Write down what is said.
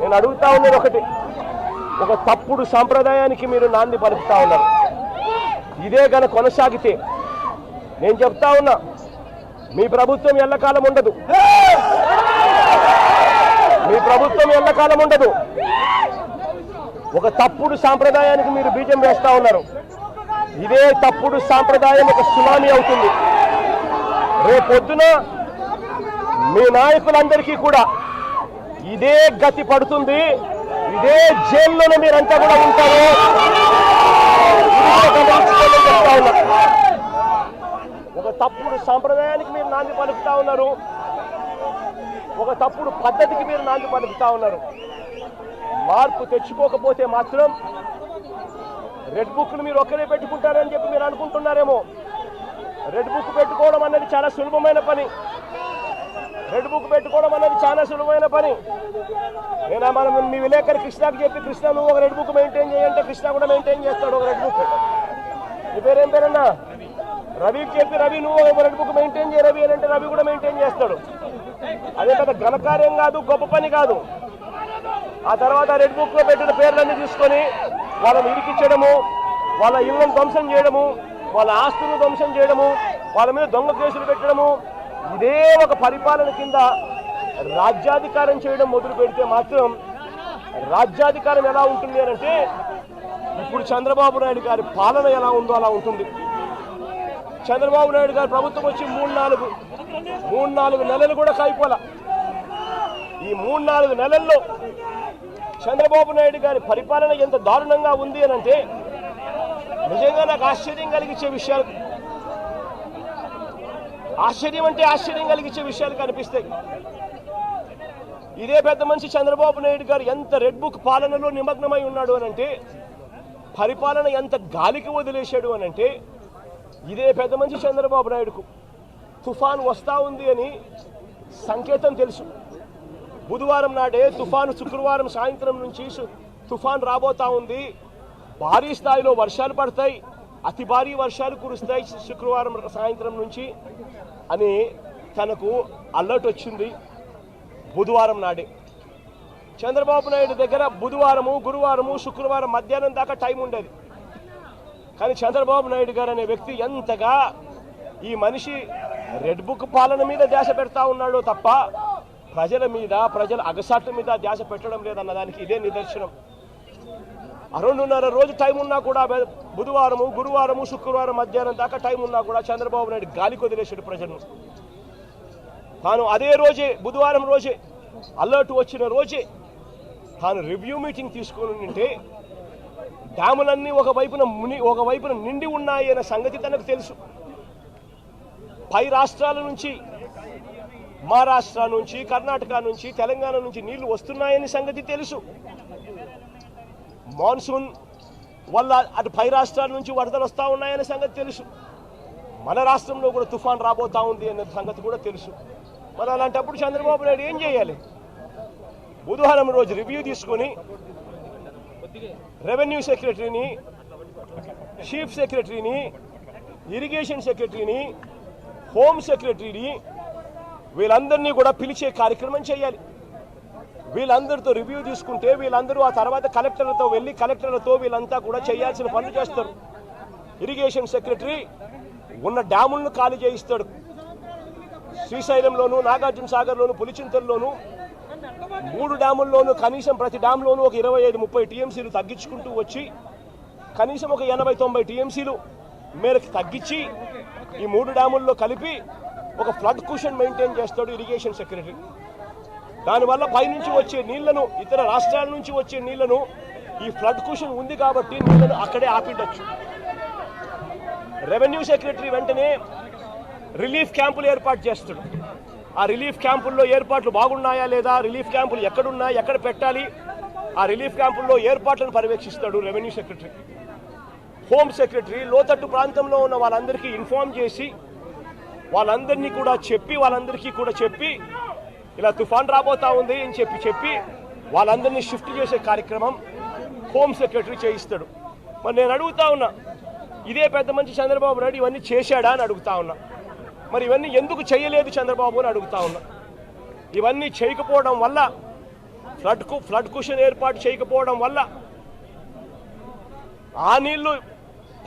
నేను అడుగుతా ఉన్నది ఒకటి, ఒక తప్పుడు సాంప్రదాయానికి మీరు నాంది పలుకుతా ఉన్నారు. ఇదే గన కొనసాగితే నేను చెప్తా ఉన్నా, మీ ప్రభుత్వం ఎల్లకాలం ఉండదు, మీ ప్రభుత్వం ఎల్లకాలం ఉండదు. ఒక తప్పుడు సాంప్రదాయానికి మీరు బీజం వేస్తా ఉన్నారు. ఇదే తప్పుడు సాంప్రదాయం ఒక సునామీ అవుతుంది. రేపొద్దున మీ నాయకులందరికీ కూడా ఇదే గతి పడుతుంది. ఇదే జైల్లోనే మీరంతా కూడా ఉంటారు. చెప్తా ఉన్నా, ఒక తప్పుడు సాంప్రదాయానికి మీరు నాంది పలుకుతా ఉన్నారు, ఒక తప్పుడు పద్ధతికి మీరు నాంది పలుకుతా ఉన్నారు. మార్పు తెచ్చుకోకపోతే మాత్రం రెడ్ బుక్ను మీరు ఒక్కరే పెట్టుకుంటారని చెప్పి మీరు అనుకుంటున్నారేమో. రెడ్ బుక్ పెట్టుకోవడం అనేది చాలా సులభమైన పని. రెడ్ బుక్ పెట్టుకోవడం అనేది చాలా సులభమైన పని. నేను మనం మీ విలేకరి కృష్ణకు చెప్పి, కృష్ణ నువ్వు ఒక రెడ్ బుక్ మెయింటైన్ చేయంటే కృష్ణ కూడా మెయింటైన్ చేస్తాడు ఒక రెడ్ బుక్. నీ పేరేం పేరన్నా? రవికి చెప్పి, రవి నువ్వు ఒక రెడ్ బుక్ మెయింటైన్ చేయ రవి అని అంటే రవి కూడా మెయింటైన్ చేస్తాడు. అదే పెద్ద ఘనకార్యం కాదు, గొప్ప పని కాదు. ఆ తర్వాత రెడ్ బుక్ లో పెట్టిన పేర్లన్నీ తీసుకొని వాళ్ళని ఇరికించడము, వాళ్ళ ఇళ్లను ధ్వంసం చేయడము, వాళ్ళ ఆస్తులను ధ్వంసం చేయడము, వాళ్ళ మీద దొంగ కేసులు పెట్టడము, ఇదే ఒక పరిపాలన కింద రాజ్యాధికారం చేయడం మొదలు పెడితే మాత్రం రాజ్యాధికారం ఎలా ఉంటుంది అని అంటే ఇప్పుడు చంద్రబాబు నాయుడు గారి పాలన ఎలా ఉందో అలా ఉంటుంది. చంద్రబాబు నాయుడు గారి ప్రభుత్వం వచ్చి 3-4 నెలలు కూడా కాయిపోల. ఈ 3-4 నెలల్లో చంద్రబాబు నాయుడు గారి పరిపాలన ఎంత దారుణంగా ఉంది అని అంటే నిజంగా నాకు ఆశ్చర్యం కలిగించే విషయాలు, ఆశ్చర్యం కలిగించే విషయాలు కనిపిస్తాయి. ఇదే పెద్ద మనిషి చంద్రబాబు నాయుడు గారు ఎంత రెడ్ బుక్ పాలనలో నిమగ్నమై ఉన్నాడు అని అంటే, పరిపాలన ఎంత గాలికి వదిలేశాడు అని అంటే, ఇదే పెద్ద మనిషి చంద్రబాబు నాయుడుకు తుఫాను వస్తూ ఉంది అని సంకేతం తెలుసు. బుధవారం నాడే తుఫాను, శుక్రవారం సాయంత్రం నుంచి తుఫాను రాబోతా ఉంది, భారీ స్థాయిలో వర్షాలు పడతాయి, అతి భారీ వర్షాలు కురుస్తాయి శుక్రవారం సాయంత్రం నుంచి అని తనకు అలర్ట్ వచ్చింది బుధవారం నాడే. చంద్రబాబు నాయుడు దగ్గర బుధవారము, గురువారము, శుక్రవారం మధ్యాహ్నం దాకా టైం ఉండేది. కానీ చంద్రబాబు నాయుడు గారు అనే వ్యక్తి ఎంతగా ఈ మనిషి రెడ్ బుక్ పాలన మీద ధ్యాస పెడతా ఉన్నాడో తప్ప ప్రజల మీద, ప్రజల అగసాట్ల మీద ధ్యాస పెట్టడం లేదన్న దానికి ఇదే నిదర్శనం. 2.5 రోజు టైం ఉన్నా కూడా, బుధవారము, గురువారము, శుక్రవారం మధ్యాహ్నం దాకా టైం ఉన్నా కూడా చంద్రబాబు నాయుడు గాలికి వదిలేశాడు ప్రజలను. తాను అదే రోజే, బుధవారం రోజే, అలర్ట్ వచ్చిన రోజే తాను రివ్యూ మీటింగ్ తీసుకొని ఉంటే డ్యాములన్నీ ఒకవైపున నిండి ఉన్నాయి అనే సంగతి తనకు తెలుసు. పై రాష్ట్రాల నుంచి, మహారాష్ట్ర నుంచి, కర్ణాటక నుంచి, తెలంగాణ నుంచి నీళ్లు వస్తున్నాయని సంగతి తెలుసు. మాన్సూన్ వల్ల అటు పై రాష్ట్రాల నుంచి వరదలు వస్తూ ఉన్నాయనే సంగతి తెలుసు. మన రాష్ట్రంలో కూడా తుఫాన్ రాబోతా ఉంది అనే సంగతి కూడా తెలుసు. మరి అలాంటప్పుడు చంద్రబాబు నాయుడు ఏం చేయాలి? బుధవారం రోజు రివ్యూ తీసుకొని రెవెన్యూ సెక్రటరీని, చీఫ్ సెక్రటరీని, ఇరిగేషన్ సెక్రటరీని, హోమ్ సెక్రటరీని వీళ్ళందరినీ కూడా పిలిచే కార్యక్రమం చేయాలి. వీళ్ళందరితో రివ్యూ తీసుకుంటే వీళ్ళందరూ ఆ తర్వాత కలెక్టర్లతో వెళ్ళి కలెక్టర్లతో వీళ్ళంతా కూడా చేయాల్సిన పనులు చేస్తారు. ఇరిగేషన్ సెక్రటరీ ఉన్న డ్యాములను ఖాళీ చేయిస్తాడు. శ్రీశైలంలోను, నాగార్జున సాగర్లోను, పులిచింతల్లోను 3 డ్యాముల్లోనూ కనీసం ప్రతి డ్యామ్లోనూ ఒక 25-30 టీఎంసీలు తగ్గించుకుంటూ వచ్చి కనీసం ఒక 80-90 టీఎంసీలు మేరకు తగ్గించి ఈ 3 డ్యాముల్లో కలిపి ఒక ఫ్లడ్ కుషన్ మెయింటైన్ చేస్తాడు ఇరిగేషన్ సెక్రటరీ. దానివల్ల పైనుంచి వచ్చే నీళ్లను, ఇతర రాష్ట్రాల నుంచి వచ్చే నీళ్లను ఈ ఫ్లడ్ కుషన్ ఉంది కాబట్టి నీళ్లను అక్కడే ఆపిడొచ్చు. రెవెన్యూ సెక్రటరీ వెంటనే రిలీఫ్ క్యాంపులు ఏర్పాటు చేస్తాడు. ఆ రిలీఫ్ క్యాంపుల్లో ఏర్పాట్లు బాగున్నాయా లేదా, రిలీఫ్ క్యాంపులు ఎక్కడున్నాయి, ఎక్కడ పెట్టాలి, ఆ రిలీఫ్ క్యాంపుల్లో ఏర్పాట్లను పర్యవేక్షిస్తాడు రెవెన్యూ సెక్రటరీ. హోమ్ సెక్రటరీ లోతట్టు ప్రాంతంలో ఉన్న వాళ్ళందరికీ ఇన్ఫార్మ్ చేసి వాళ్ళందరికీ కూడా చెప్పి ఇలా తుఫాన్ రాబోతా ఉంది అని చెప్పి వాళ్ళందరినీ షిఫ్ట్ చేసే కార్యక్రమం హోమ్ సెక్రటరీ చేయిస్తాడు. మరి నేను అడుగుతా ఉన్నా, ఇదే పెద్ద మంచి చంద్రబాబు నాయుడు ఇవన్నీ చేశాడా అని అడుగుతా ఉన్నా. మరి ఇవన్నీ ఎందుకు చేయలేదు చంద్రబాబు అని అడుగుతా ఉన్నా. ఇవన్నీ చేయకపోవడం వల్ల ఫ్లడ్ కుషన్ ఏర్పాటు చేయకపోవడం వల్ల ఆ నీళ్లు